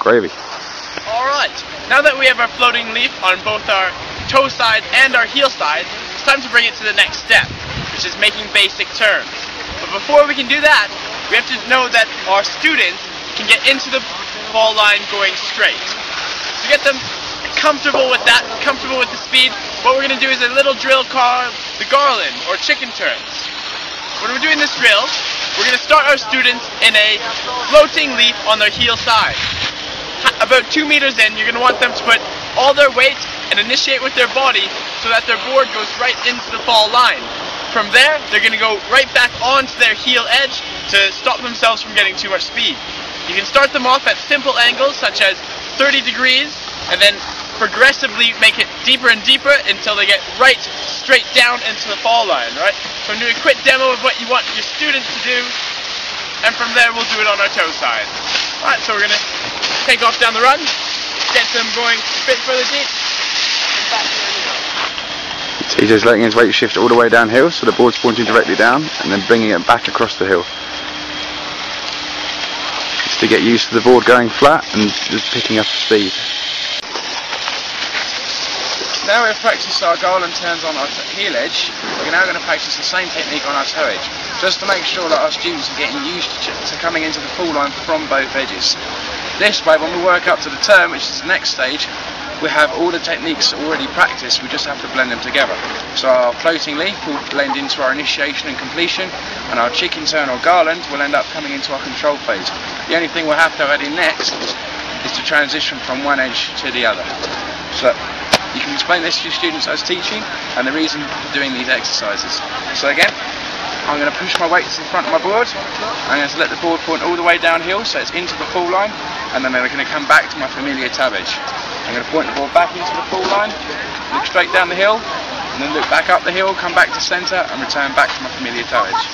gravy. Alright, now that we have our floating leaf on both our toe side and our heel side, it's time to bring it to the next step, which is making basic turns. But before we can do that, we have to know that our students can get into the fall line going straight. To get them comfortable with that, comfortable with the speed, what we're going to do is a little drill called the garland, or chicken turns. When we're doing this drill, we're going to start our students in a floating leap on their heel side. About 2 meters in, you're going to want them to put all their weight and initiate with their body so that their board goes right into the fall line. From there, they're going to go right back onto their heel edge to stop themselves from getting too much speed. You can start them off at simple angles such as 30 degrees and then progressively make it deeper and deeper until they get right straight down into the fall line, right? So I'm doing a quick demo of what you want your students to do, and from there we'll do it on our toe side. Alright, so we're going to take off down the run, get them going a bit further deep, and back to where we go. TJ's letting his weight shift all the way downhill, so the board's pointing directly down, and then bringing it back across the hill. Just to get used to the board going flat and just picking up speed. Now we've practiced our garland turns on our heel edge, we're now going to practice the same technique on our toe edge, just to make sure that our students are getting used to coming into the fall line from both edges. This way, when we work up to the turn, which is the next stage, we have all the techniques already practiced, we just have to blend them together. So our floating leap will blend into our initiation and completion, and our chicken turn or garland will end up coming into our control phase. The only thing we'll have to add in next is to transition from one edge to the other. So you can explain this to your students as teaching and the reason for doing these exercises. So again, I'm going to push my weights in front of my board. I'm going to let the board point all the way downhill so it's into the fall line, and then I'm going to come back to my familiar tab edge. I'm going to point the board back into the fall line, look straight down the hill, and then look back up the hill, come back to centre and return back to my familiar toe edge.